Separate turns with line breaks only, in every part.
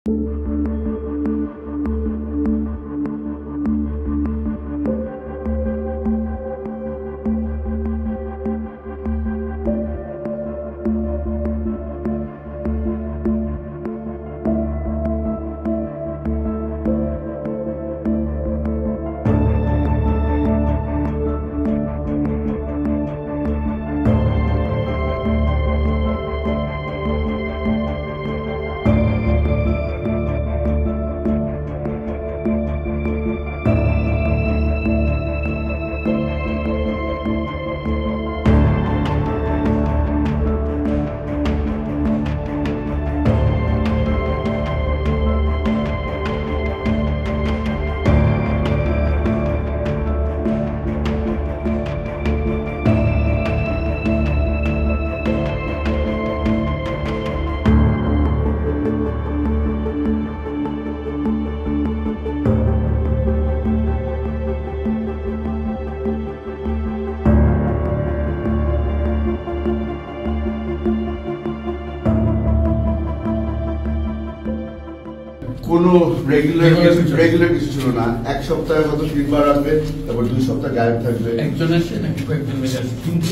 কোনো রেগুলার কিছু ছিল না। এক সপ্তাহে হয়তো 3 বার আসবে, তারপর 2 সপ্তাহ গায়েব থাকবে।
একজন আসে নাকি কয়েকজন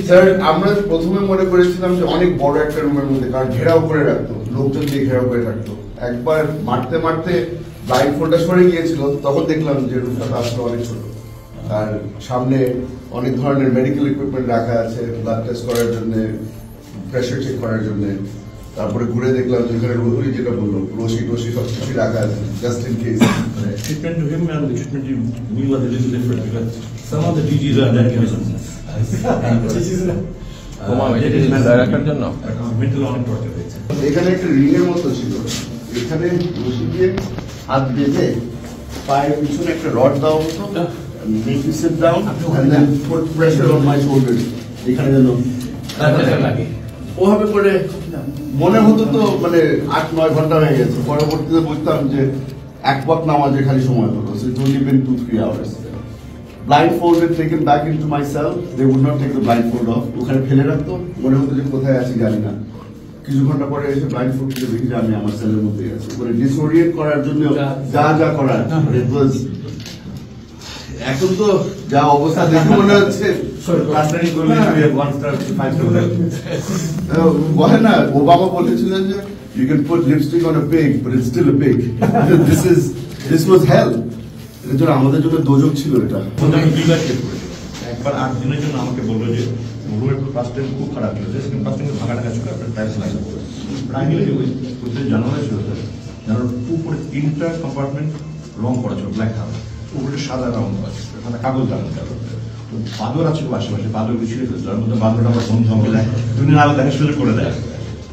স্যার আমরা প্রথমে মনে করেছিলাম যে অনেক বড় একটা রুমের মধ্যে, কারণ ঘেরাও করে রাখতো, লোকজন দিয়ে ঘেরাও করে রাখতো। একবার মারতে মারতে ব্লাইন্ড ফোল্ডটা সরে গিয়েছিল, তখন দেখলাম যে রুমটা আসলে অনেক ছোট। আর সামনে অনেক ধরনের মেডিকেল ইকুইপমেন্ট রাখা আছে, ব্লাড টেস্ট করার জন্য, প্রেশার চেক করার জন্য। তারপরে ঘুরে দেখলাম যেখানে রোহরি যেটা বললো, রশি টসি সব কিছু রাখা আছে, just in case.
Treatment to him and the treatment to me was a little different because some of the DGs are that kind of mental অনেক torture হয়েছে।
এখানে একটা রিং এর মতো ছিল, এখানে রশি দিয়ে হাত বেঁধে পায়ের পিছনে একটা রড দেওয়া হতো, make you sit down and then put pressure on my shoulders, এখানে যেন
লাগে।
ওভাবে করে মনে হতো তো মানে 8-9 ঘন্টা হয়ে গেছে। পরবর্তীতে বুঝতাম যে এক ওয়াক্ত নামাজে খালি সময় হতো। So it's only been 2-3 hours. Blindfolded, taken back into my cell. They would not take the blindfold off. ওখানে ফেলে রাখতো, মনে হতো যে কোথায় আছি জানি না। কিছু ঘন্টা পরে এসে ব্লাইন্ডফোল্ড থেকে দেখি যে আমি আমার সেলের মধ্যে আছি। মানে ডিসওরিয়েন্ট করার জন্য যা করার, it was এখন তো যা অবস্থা দেখে মনে হচ্ছে বলে না, ওবামা বলেছিলেন যে you can put lipstick on a pig but it's still a pig. this was hell. এর জন্য আমাদের জন্য দোজক ছিল এটা।
একবার 8 দিনের জন্য আমাকে বললো যে রুমের ফার্স্ট টাইম খুব খারাপ ছিল, সেকেন্ড ফার্স্ট টাইম ভাঙা টাকা ছিল, আপনার টাইলস লাগবে। প্রাইমারি ওই জানুয়ারি ছিল স্যার, জানুয়ারি উপরে 3টা কম্পার্টমেন্ট রং করা ছিল, ব্ল্যাক কালার, উপরে সাদা রং করা ছিল, সাদা কাগজ লাগানো ছিল। তো বাদর আছে আশেপাশে, বাদরকে ছিঁড়ে ফেলছে, তার মধ্যে বাদরটা আমার বন্ধু আমাকে দেয়, তুমি আরো দেখা সুযোগ করে দেয়।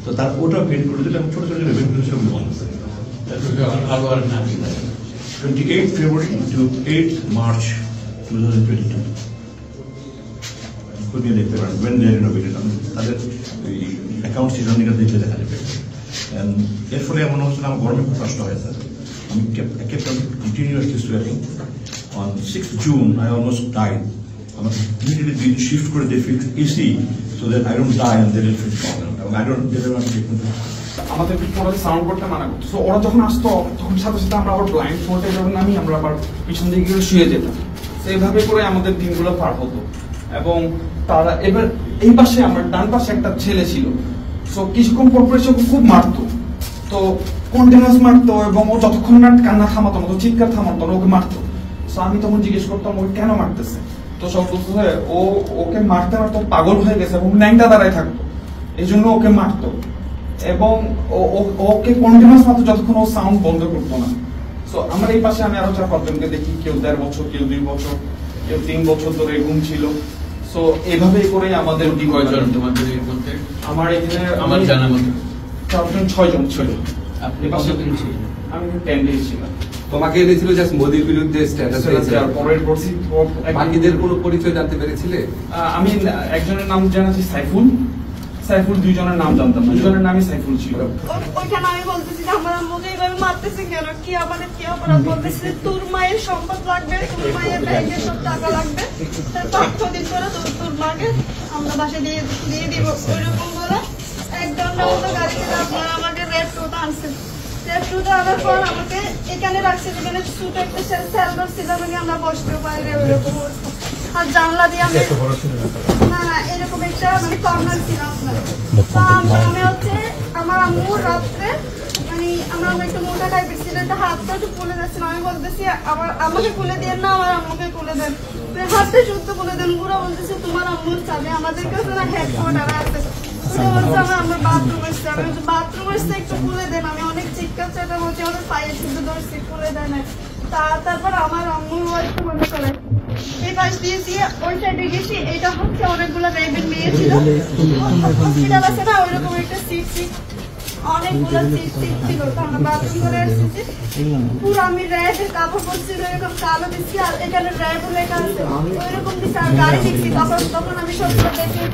তো তার ওটা পেন্ট করে দিলে আমি ছোট ছোট রেভেন্যু সেগুলো বন্ধ করি। 28 February to 8 March 2022 খুঁজে দেখতে পারেন when they are renovated, তাদের অ্যাকাউন্ট সিজনিকা দেখলে দেখা যাবে। এর ফলে এমন হচ্ছে আমার গরমে খুব কষ্ট হয় স্যার। আমি kept on continuously sweating. On 6th June I almost died. আমার immediately shift করে they fix AC so that I don't die and they don't fix problem. I don't want to
আমাদের পুরো সাউন্ড বোর্ডটা মানা করতো। So ওরা যখন আসতো তখন সাথে সাথে আমরা আবার ব্লাইন্ড ফোল্ডে যখন আমরা আবার পিছন দিকে গিয়ে শুয়ে যেতাম। তো এইভাবে করে আমাদের দিনগুলো পার হতো। এবং তারা এবার এই পাশে আমার ডান পাশে একটা ছেলে ছিল, সো কিছুক্ষণ পর পর খুব মারতো, তো কন্টিনিউয়াস মারতো, এবং ও যতক্ষণ না কান্না থামাতো না, চিৎকার থামাতো না, ওকে মারতো। সো আমি তখন জিজ্ঞেস করতাম ওকে কেন মারতেছে, তো সব বলতো ওকে মারতে মারতে পাগল হয়ে গেছে এবং ন্যাংটা দাঁড়ায় থাকতো, এই জন্য ওকে মারতো। এবং ওকে কন্টিনিউয়াস মাত্র যতক্ষণ ও সাউন্ড বন্ধ করতো না। সো আমার এই পাশে আমি আরো 4-5 জনকে দেখি, কেউ 1.5 বছর, কেউ 2 বছর, কেউ 3 বছর ধরে এরকম ছিল। সো এইভাবেই করে আমাদের
তোমাদের মধ্যে
আমার এখানে
আমার জানা মতো
6 জন ছিল।
আপনি কতদিন ছিলেন?
আমি 10 ডেজ ছিলাম।
তোমাকে এনেছিল জাস্ট মোদির বিরুদ্ধে স্ট্যাটাস হয়েছে, বাকিদের কোনো পরিচয় জানতে পেরেছিলে?
আমি একজনের নাম জানাচ্ছি সাইফুল, 2 জনের নাম জানতাম না, 2 জনের নামই সাইফুল ছিল।
ওইখানে আমি বলতেছি যে আমার আম্মুকে এইভাবে মারতেছে কেন, কি আমাদের কি অপরাধ, বলতেছে তোর মায়ের সম্পদ লাগবে, তোর মায়ের ব্যাংকের সব টাকা লাগবে, 5 দিন করে তোর মাকে আমরা বাসা দিয়ে দিব, ওইরকম বলে 1 ঘন্টা মতো গাড়িতে আপনার আমাকে রেড কোট আনছে। রেস্টুরেন্টে আনার পর আমাকে এখানে রাখছে, যেখানে ছোট একটা সেলভার ছিল, মানে আমরা বসতেও পারি ওইরকম অবস্থা। আর জানলা দিয়ে আমি না না এরকম একটা মানে কর্নার ছিল আপনার। তো আমি হচ্ছে আমার আম্মু রাত্রে মানে আমার আম্মু একটু মোটা টাইপের ছিল, একটা হাতটা একটু খুলে যাচ্ছিল। আমি বলতেছি আমার আমাকে খুলে দেন না, আমার আম্মুকে খুলে দেন, হাতটা শুদ্ধ খুলে দেন। পুরো বলতেছে তোমার আম্মুর চাবি আমাদের কাছে না, হেডকোয়ার্টার আছে। আমার বাথরুম এসছে, আমি বাথরুম এসছে একটু খুলে দেন। আমি অনেক চিৎকার চেটা বলছি, আমাদের পায়ে শুধু ধরছি, খুলে দেয় না। তারপর আমার আম্মু একটু মনে করে এই পাশ দিয়ে দিয়ে ওই সাইডে গেছি। এটা হচ্ছে অনেকগুলো রেবের মেয়ে ছিল, হসপিটাল আছে না ওইরকম একটা সিট অনেকগুলো সিট ছিল। তো আমরা বাথরুম করে এসেছি, পুরো আমি র্যাবের কাপড় পরছিল এরকম কালো দিচ্ছি, আর এখানে র্যাবও লেখা আছে ওইরকম দিচ্ছি। আর গাড়ি দিচ্ছি, তখন আমি সব দেখে